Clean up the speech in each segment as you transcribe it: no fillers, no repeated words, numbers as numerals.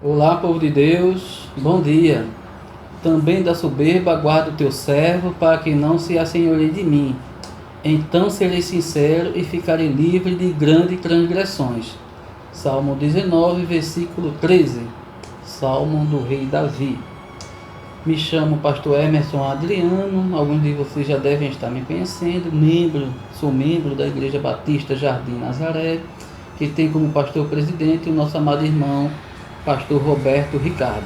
Olá, povo de Deus, bom dia. Também da soberba guarda o teu servo, para que não se assenhoreie de mim. Então serei sincero e ficarei livre de grandes transgressões. Salmo 19, versículo 13. Salmo do rei Davi. Me chamo pastor Emerson Adriano, alguns de vocês já devem estar me conhecendo, sou membro da Igreja Batista Jardim Nazaré, que tem como pastor presidente o nosso amado irmão, pastor Roberto Ricardo.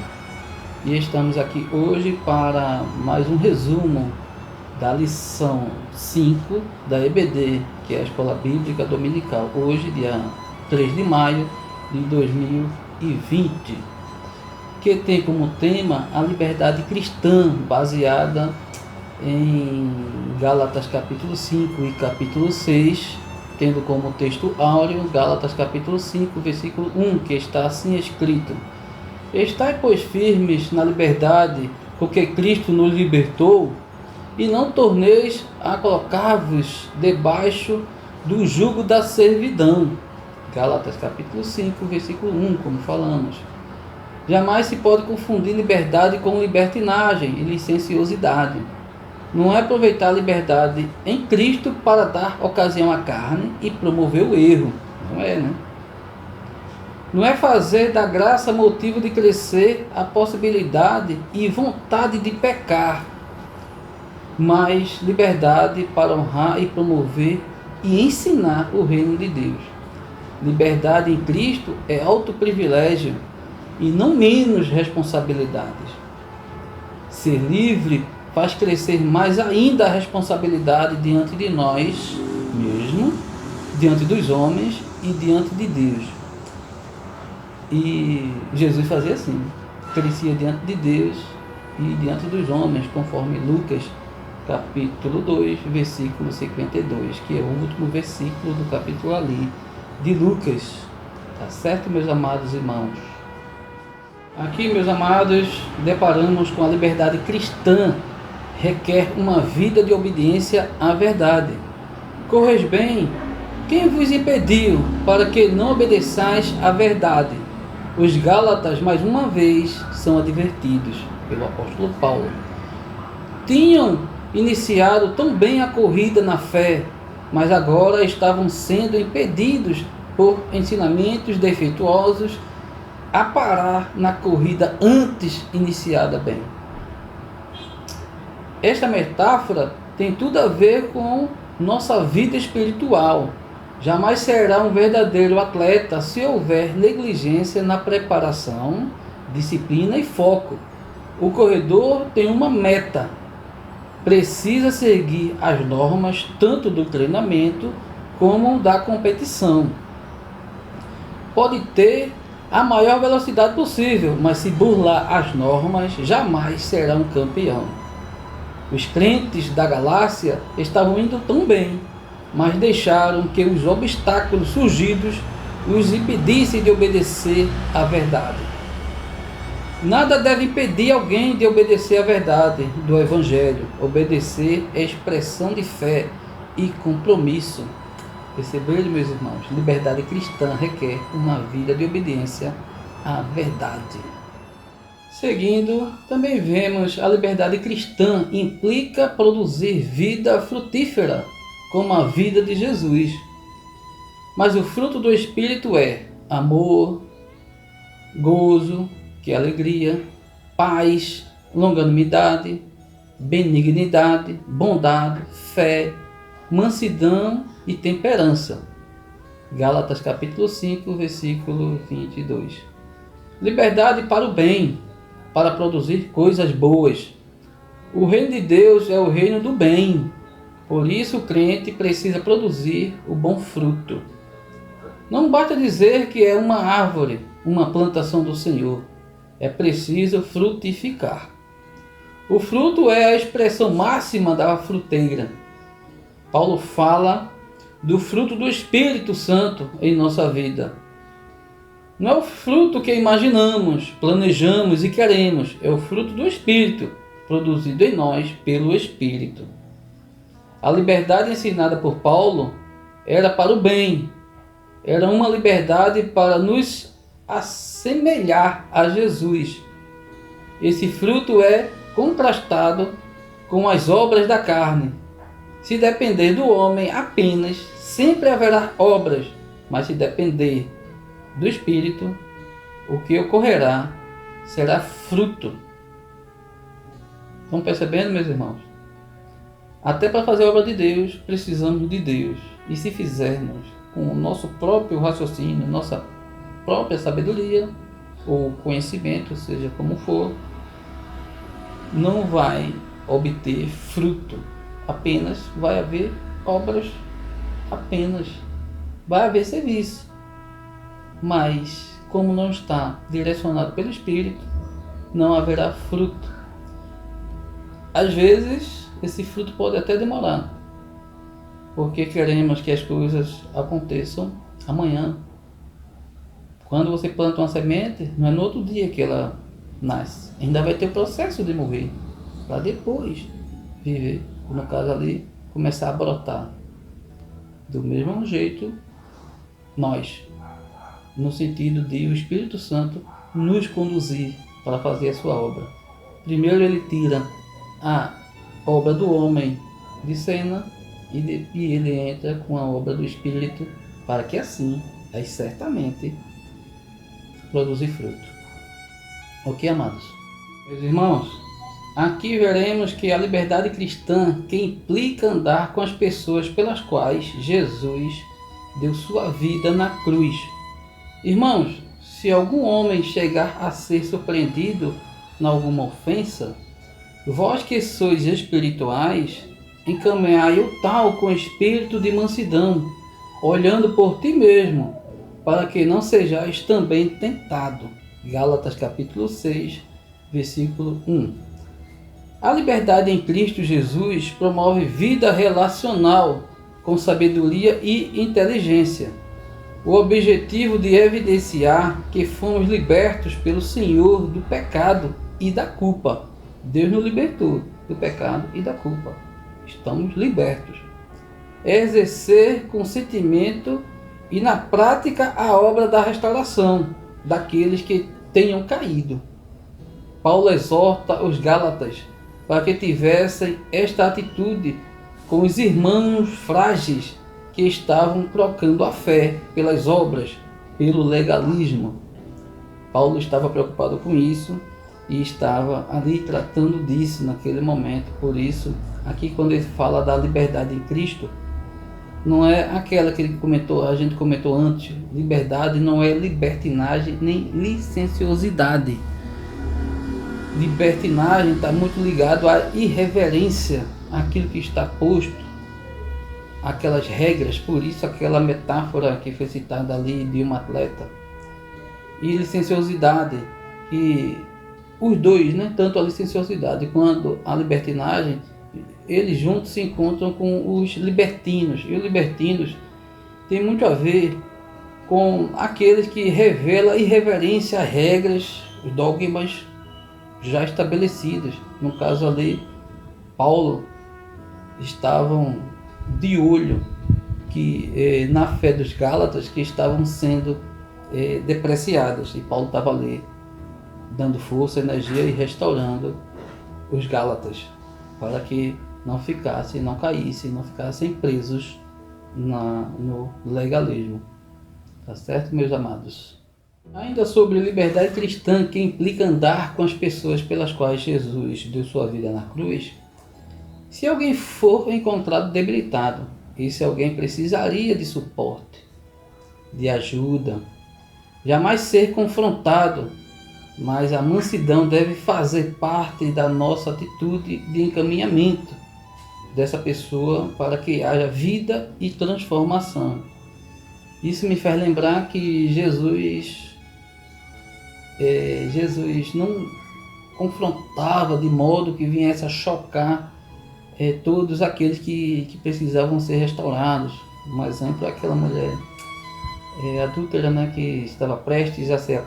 E estamos aqui hoje para mais um resumo da lição 5 da EBD, que é a Escola Bíblica Dominical, hoje, dia 3 de maio de 2020, que tem como tema a liberdade cristã, baseada em Gálatas capítulo 5 e capítulo 6, tendo como texto áureo Gálatas capítulo 5, versículo 1, que está assim escrito: Estai, pois, firmes na liberdade, porque Cristo nos libertou, e não torneis a colocar-vos debaixo do jugo da servidão. Gálatas capítulo 5, versículo 1, como falamos. Jamais se pode confundir liberdade com libertinagem e licenciosidade. Não é aproveitar a liberdade em Cristo para dar ocasião à carne e promover o erro. Não é, né? Não é fazer da graça motivo de crescer a possibilidade e vontade de pecar, mas liberdade para honrar e promover e ensinar o reino de Deus. Liberdade em Cristo é autoprivilégio e não menos responsabilidades. Ser livre faz crescer mais ainda a responsabilidade diante de nós mesmos, diante dos homens e diante de Deus. E Jesus fazia assim, crescia diante de Deus e diante dos homens, conforme Lucas capítulo 2, versículo 52, que é o último versículo do capítulo ali de Lucas. Tá certo, meus amados irmãos? Aqui, meus amados, deparamos com a liberdade cristã, requer uma vida de obediência à verdade. Correis bem, quem vos impediu para que não obedeçais à verdade? Os Gálatas, mais uma vez, são advertidos pelo apóstolo Paulo. Tinham iniciado tão bem a corrida na fé, mas agora estavam sendo impedidos por ensinamentos defeituosos a parar na corrida antes iniciada bem. Esta metáfora tem tudo a ver com nossa vida espiritual. Jamais será um verdadeiro atleta se houver negligência na preparação, disciplina e foco. O corredor tem uma meta. Precisa seguir as normas tanto do treinamento como da competição. Pode ter a maior velocidade possível, mas se burlar as normas, jamais será um campeão. Os crentes da galáxia estavam indo tão bem, mas deixaram que os obstáculos surgidos os impedissem de obedecer à verdade. Nada deve impedir alguém de obedecer à verdade do Evangelho. Obedecer é expressão de fé e compromisso. Perceberam, meus irmãos? Liberdade cristã requer uma vida de obediência à verdade. Seguindo, também vemos a liberdade cristã implica produzir vida frutífera, como a vida de Jesus. Mas o fruto do Espírito é amor, gozo, que é alegria, paz, longanimidade, benignidade, bondade, fé, mansidão e temperança. Gálatas capítulo 5, versículo 22. Liberdade para o bem, para produzir coisas boas. O reino de Deus é o reino do bem. Por isso o crente precisa produzir o bom fruto. Não basta dizer que é uma árvore, uma plantação do Senhor. É preciso frutificar. O fruto é a expressão máxima da fruteira. Paulo fala do fruto do Espírito Santo em nossa vida. Não é o fruto que imaginamos, planejamos e queremos. É o fruto do Espírito, produzido em nós pelo Espírito. A liberdade ensinada por Paulo era para o bem. Era uma liberdade para nos assemelhar a Jesus. Esse fruto é contrastado com as obras da carne. Se depender do homem apenas, sempre haverá obras, mas se depender do Espírito, o que ocorrerá será fruto. Estão percebendo, meus irmãos? Até para fazer a obra de Deus, precisamos de Deus. E se fizermos com o nosso próprio raciocínio, nossa própria sabedoria ou conhecimento, seja como for, não vai obter fruto. Apenas vai haver obras, apenas vai haver serviço. Mas, como não está direcionado pelo Espírito, não haverá fruto. Às vezes, esse fruto pode até demorar, porque queremos que as coisas aconteçam amanhã. Quando você planta uma semente, não é no outro dia que ela nasce. Ainda vai ter o processo de morrer, para depois viver. No caso ali, começar a brotar. Do mesmo jeito, nós, no sentido de o Espírito Santo nos conduzir para fazer a sua obra. Primeiro ele tira a obra do homem de cena e ele entra com a obra do Espírito para que assim, aí certamente, produzir fruto. Ok, amados? Meus irmãos, aqui veremos que a liberdade cristã que implica andar com as pessoas pelas quais Jesus deu sua vida na cruz. Irmãos, se algum homem chegar a ser surpreendido em alguma ofensa, vós que sois espirituais, encaminhai o tal com espírito de mansidão, olhando por ti mesmo, para que não sejais também tentado. Gálatas capítulo 6, versículo 1. A liberdade em Cristo Jesus promove vida relacional com sabedoria e inteligência. O objetivo de evidenciar que fomos libertos pelo Senhor do pecado e da culpa. Deus nos libertou do pecado e da culpa. Estamos libertos. Exercer com sentimento e na prática a obra da restauração daqueles que tenham caído. Paulo exorta os Gálatas para que tivessem esta atitude com os irmãos frágeis que estavam trocando a fé pelas obras, pelo legalismo. Paulo estava preocupado com isso e estava ali tratando disso naquele momento. Por isso, aqui quando ele fala da liberdade em Cristo, não é aquela que ele comentou, a gente comentou antes. Liberdade não é libertinagem nem licenciosidade. Libertinagem está muito ligado à irreverência, àquilo que está posto, aquelas regras. Por isso aquela metáfora que foi citada ali de um atleta. E licenciosidade, que os dois, né, tanto a licenciosidade quanto a libertinagem, eles juntos se encontram com os libertinos. E os libertinos têm muito a ver com aqueles que revelam irreverência a regras, dogmas já estabelecidas. No caso ali, Paulo estavam de olho que na fé dos Gálatas que estavam sendo depreciadas. E Paulo estava ali dando força, energia e restaurando os Gálatas para que não ficassem, não caíssem, não ficassem presos no legalismo. Tá certo, meus amados? Ainda sobre liberdade cristã, que implica andar com as pessoas pelas quais Jesus deu sua vida na cruz. Se alguém for encontrado debilitado, esse alguém precisaria de suporte, de ajuda, jamais ser confrontado, mas a mansidão deve fazer parte da nossa atitude de encaminhamento dessa pessoa para que haja vida e transformação. Isso me faz lembrar que Jesus não confrontava de modo que viesse a chocar todos aqueles que precisavam ser restaurados. Um exemplo é aquela mulher adúltera, né, que estava prestes a ser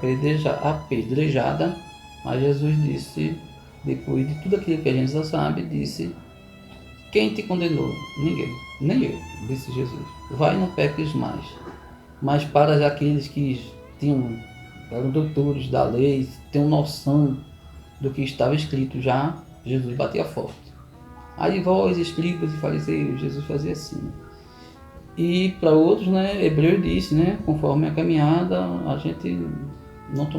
apedrejada, mas Jesus disse, depois de tudo aquilo que a gente já sabe, disse: quem te condenou? Ninguém, nem eu, disse Jesus. Vai, não peques mais. Mas para aqueles que tinham eram doutores da lei, tinham noção do que estava escrito já. Jesus batia forte. Aí vós, escribas e fariseus, Jesus fazia assim. E para outros, né, Hebreus disse, né, conforme a caminhada, a gente não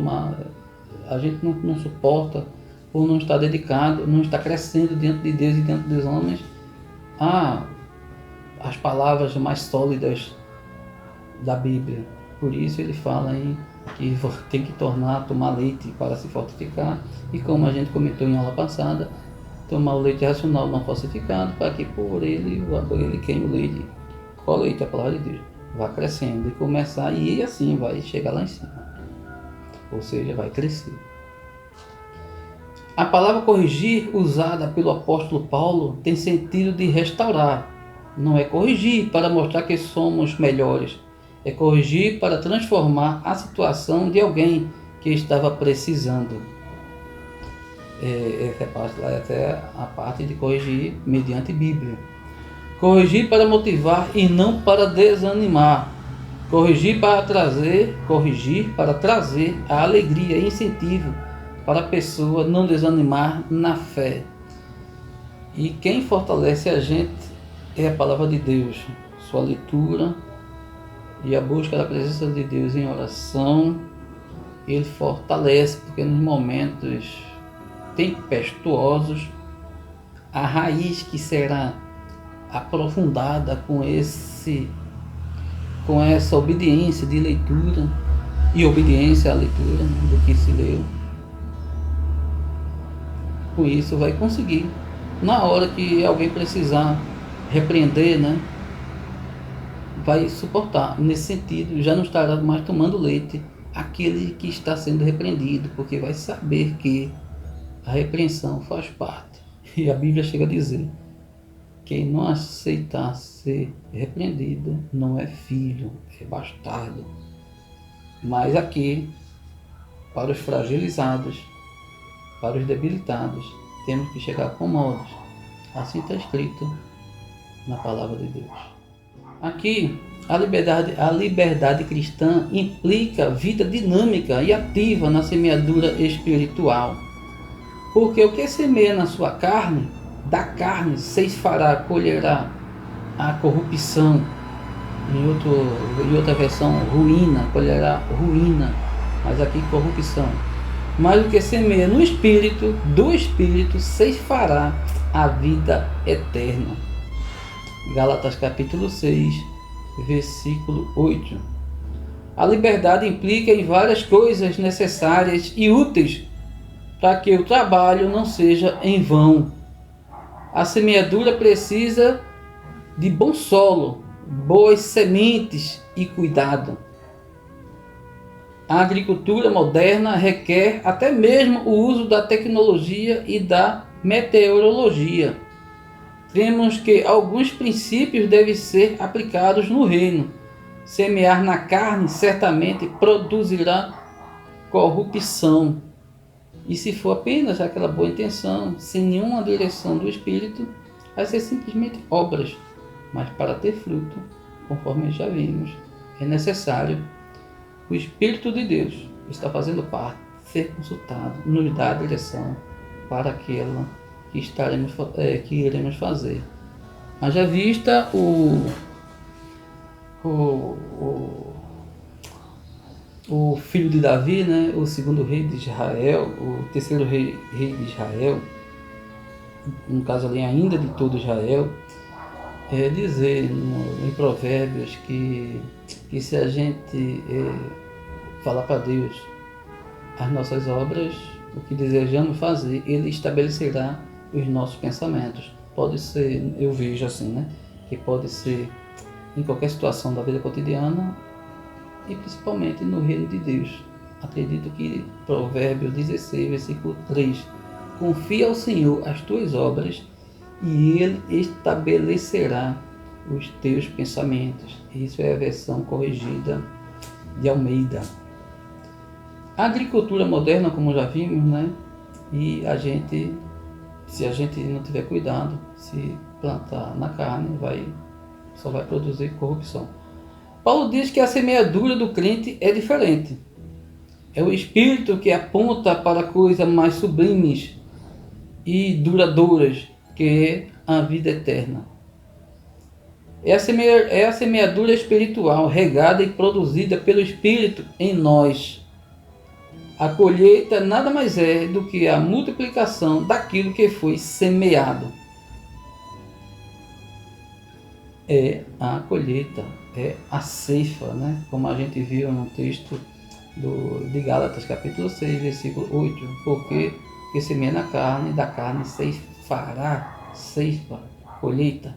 suporta, por não estar dedicado, não estar crescendo diante de Deus e diante dos homens, as palavras mais sólidas da Bíblia. Por isso ele fala aí que tem que tomar leite para se fortificar, e como a gente comentou em aula passada, tomar o leite racional não falsificado, para que por ele queime o leite, qual leite? A palavra de Deus, vai crescendo e começar, e assim vai chegar lá em cima, ou seja, vai crescer. A palavra corrigir, usada pelo apóstolo Paulo, tem sentido de restaurar. Não é corrigir para mostrar que somos melhores, é corrigir para transformar a situação de alguém que estava precisando. Essa é a parte de corrigir mediante Bíblia. Corrigir para motivar e não para desanimar. Corrigir para trazer a alegria e incentivo para a pessoa não desanimar na fé. E quem fortalece a gente é a palavra de Deus, sua leitura e a busca da presença de Deus em oração. Ele fortalece, porque nos momentos tempestuosos, a raiz que será aprofundada com essa obediência de leitura e obediência à leitura do que se leu, com isso vai conseguir, na hora que alguém precisar repreender, né, vai suportar. Nesse sentido, já não estará mais tomando leite aquele que está sendo repreendido, porque vai saber que a repreensão faz parte. E a Bíblia chega a dizer: quem não aceitar ser repreendido não é filho, é bastardo. Mas aqui, para os fragilizados, para os debilitados, temos que chegar com modos. Assim está escrito na palavra de Deus. Aqui, a liberdade cristã implica vida dinâmica e ativa na semeadura espiritual. Porque o que semeia na sua carne, da carne ceifará, colherá a corrupção. Em outra versão, ruína, colherá ruína, mas aqui corrupção. Mas o que semeia no Espírito, do Espírito ceifará a vida eterna. Gálatas capítulo 6, versículo 8. A liberdade implica em várias coisas necessárias e úteis para que o trabalho não seja em vão. A semeadura precisa de bom solo, boas sementes e cuidado. A agricultura moderna requer até mesmo o uso da tecnologia e da meteorologia. Temos que alguns princípios devem ser aplicados no reino. Semear na carne certamente produzirá corrupção. E se for apenas aquela boa intenção, sem nenhuma direção do Espírito, vai ser simplesmente obras. Mas para ter fruto, conforme já vimos, é necessário o Espírito de Deus está fazendo parte, ser consultado, nos dar a direção para aquela que iremos fazer. Haja vista o filho de Davi, né, o segundo rei de Israel, o terceiro rei de Israel, no caso ali ainda de todo Israel, dizer em Provérbios que se a gente falar para Deus as nossas obras, o que desejamos fazer, Ele estabelecerá os nossos pensamentos. Pode ser, eu vejo assim, né, que pode ser em qualquer situação da vida cotidiana e principalmente no reino de Deus. Acredito que Provérbios 16, versículo 3, confia ao Senhor as tuas obras e Ele estabelecerá os teus pensamentos. Isso é a versão corrigida de Almeida. A agricultura moderna, como já vimos, né? E se a gente não tiver cuidado, se plantar na carne, só vai produzir corrupção. Paulo diz que a semeadura do crente é diferente. É o Espírito que aponta para coisas mais sublimes e duradouras, que é a vida eterna. É a semeadura espiritual regada e produzida pelo Espírito em nós. A colheita nada mais é do que a multiplicação daquilo que foi semeado. É a colheita, é a ceifa, né? Como a gente viu no texto de Gálatas, capítulo 6, versículo 8. Porque o que semeia na carne, da carne ceifará, ceifa, colheita,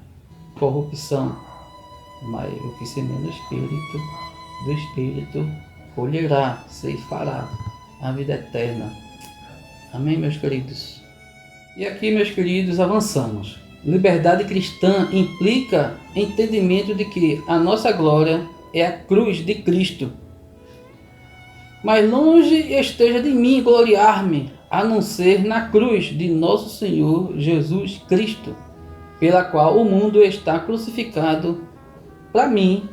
corrupção. Mas o que semeia no Espírito, do Espírito colherá, ceifará a vida eterna. Amém, meus queridos? E aqui, meus queridos, avançamos. Liberdade cristã implica entendimento de que a nossa glória é a cruz de Cristo. Mas longe esteja de mim gloriar-me, a não ser na cruz de nosso Senhor Jesus Cristo, pela qual o mundo está crucificado para mim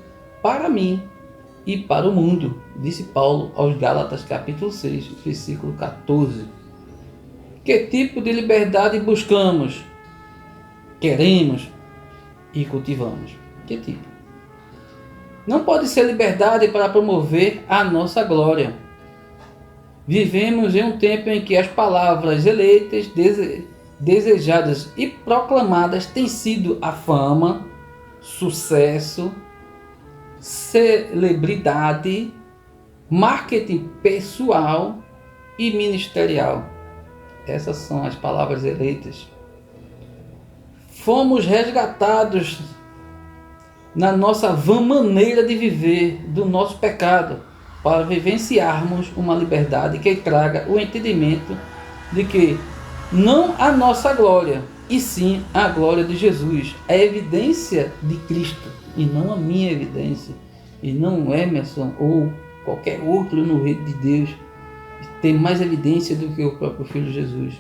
e para o mundo, disse Paulo aos Gálatas capítulo 6, versículo 14. Que tipo de liberdade buscamos, queremos e cultivamos? Que tipo? Não pode ser liberdade para promover a nossa glória. Vivemos em um tempo em que as palavras eleitas, desejadas e proclamadas têm sido a fama, sucesso, celebridade, marketing pessoal e ministerial. Essas são as palavras eleitas. Fomos resgatados na nossa vã maneira de viver do nosso pecado, para vivenciarmos uma liberdade que traga o entendimento de que não a nossa glória, e sim a glória de Jesus, a evidência de Cristo, e não a minha evidência, e não Emerson ou qualquer outro no reino de Deus tem mais evidência do que o próprio Filho Jesus.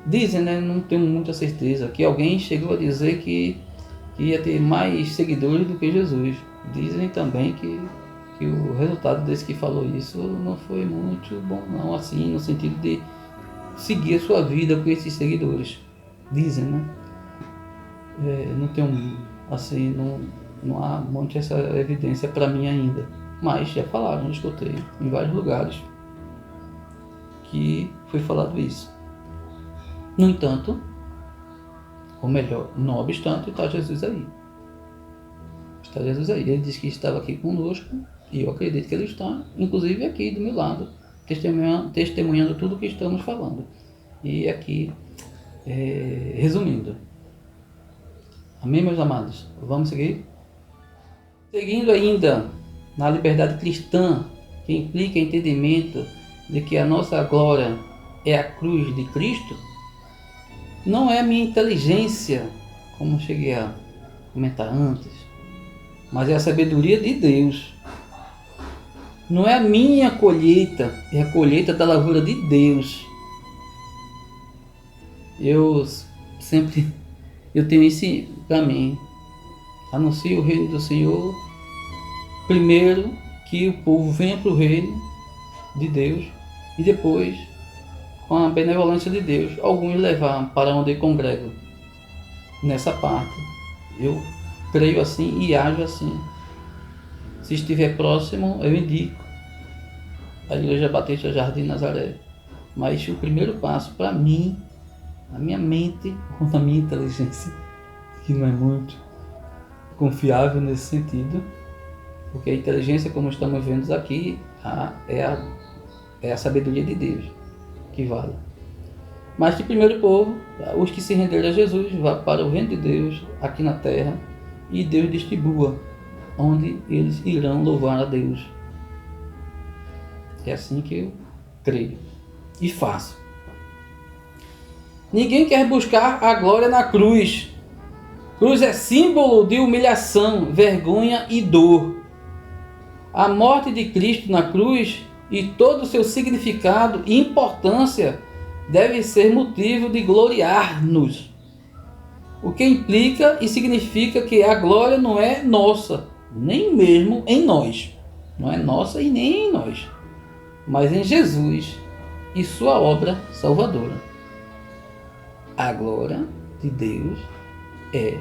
Dizem, né, não tenho muita certeza, que alguém chegou a dizer que ia ter mais seguidores do que Jesus. Dizem também que o resultado desse que falou isso não foi muito bom, não, assim, no sentido de seguir a sua vida com esses seguidores. Dizem, né? Não tem assim, não há muito essa evidência para mim ainda, mas já falaram, eu escutei em vários lugares que foi falado isso. No entanto, ou melhor, não obstante, está Jesus aí. Está Jesus aí. Ele disse que estava aqui conosco, e eu acredito que ele está, inclusive aqui do meu lado, testemunhando tudo o que estamos falando. E aqui, resumindo. Amém, meus amados? Vamos seguir? Seguindo ainda na liberdade cristã, que implica entendimento de que a nossa glória é a cruz de Cristo, não é a minha inteligência, como cheguei a comentar antes, mas é a sabedoria de Deus. Não é a minha colheita, é a colheita da lavoura de Deus. Eu tenho isso para mim. Anuncio o reino do Senhor. Primeiro, que o povo venha para o reino de Deus, e depois, com a benevolência de Deus, alguns levar para onde congregam. Nessa parte, eu creio assim e ajo assim. Se estiver próximo, eu indico a Igreja Batista Jardim Nazaré. Mas o primeiro passo para mim, na minha mente ou na minha inteligência, que não é muito confiável nesse sentido, porque a inteligência, como estamos vendo aqui, é a sabedoria de Deus que vale. Mas que primeiro o povo, os que se renderem a Jesus, vá para o reino de Deus aqui na terra, e Deus distribua onde eles irão louvar a Deus. É assim que eu creio e faço. Ninguém quer buscar a glória na cruz. Cruz é símbolo de humilhação, vergonha e dor. A morte de Cristo na cruz e todo o seu significado e importância deve ser motivo de gloriar-nos. O que implica e significa que a glória não é nossa, nem mesmo em nós. Não é nossa e nem em nós. mas em Jesus e sua obra salvadora. A glória de Deus é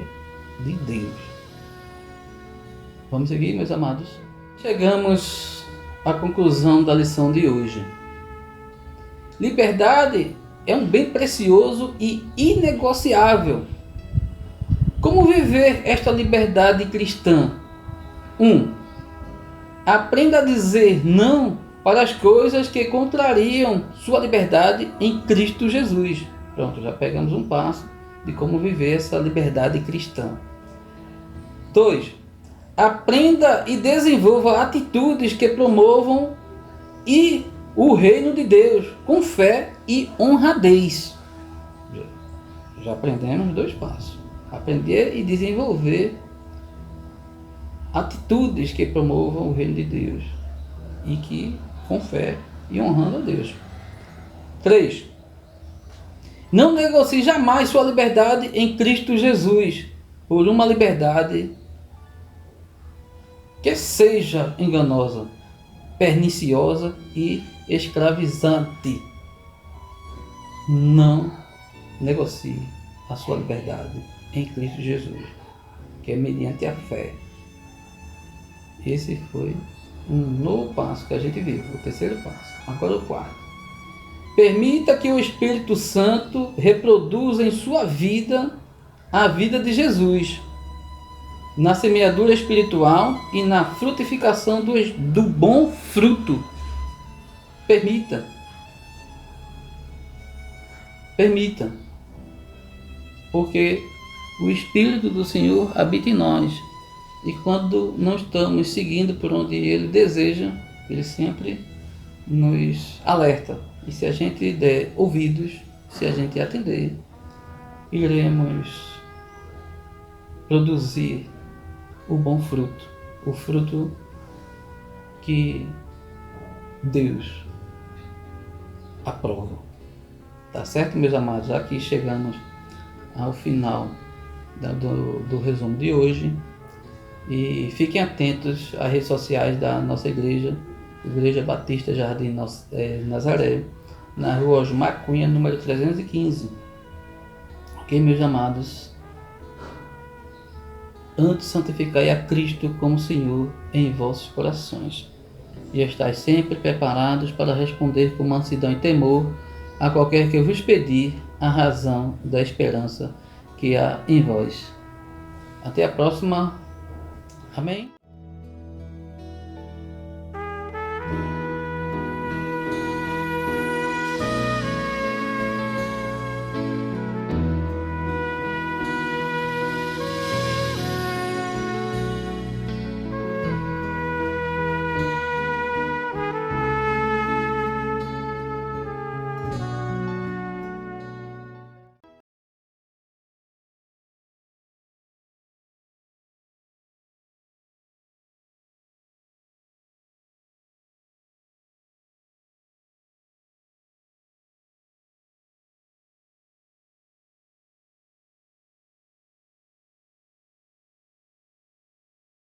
de Deus. Vamos seguir, meus amados? Chegamos à conclusão da lição de hoje. Liberdade é um bem precioso e inegociável. Como viver esta liberdade cristã? 1. Aprenda a dizer não para as coisas que contrariam sua liberdade em Cristo Jesus. Pronto, já pegamos um passo de como viver essa liberdade cristã. 2. Aprenda e desenvolva atitudes que promovam o reino de Deus com fé e honradez. Já aprendemos 2 passos. Aprender e desenvolver atitudes que promovam o reino de Deus e que com fé e honrando a Deus. 3. Não negocie jamais sua liberdade em Cristo Jesus por uma liberdade que seja enganosa, perniciosa e escravizante. Não negocie a sua liberdade em Cristo Jesus, que é mediante a fé. Esse foi um novo passo que a gente viu, o 3º passo. Agora o 4. Permita que o Espírito Santo reproduza em sua vida a vida de Jesus, na semeadura espiritual e na frutificação do bom fruto. Permita. Porque o Espírito do Senhor habita em nós. E quando não estamos seguindo por onde Ele deseja, Ele sempre nos alerta. E se a gente der ouvidos, se a gente atender, iremos produzir o bom fruto. O fruto que Deus aprova. Tá certo, meus amados? Aqui chegamos ao final do resumo de hoje. E fiquem atentos às redes sociais da nossa igreja, Igreja Batista Jardim Nazaré, na rua Osmar Cunha, número 315. Ok, meus amados? Antes santificai a Cristo como Senhor em vossos corações, e estais sempre preparados para responder com mansidão e temor a qualquer que vos pedir a razão da esperança que há em vós. Até a próxima. Amém?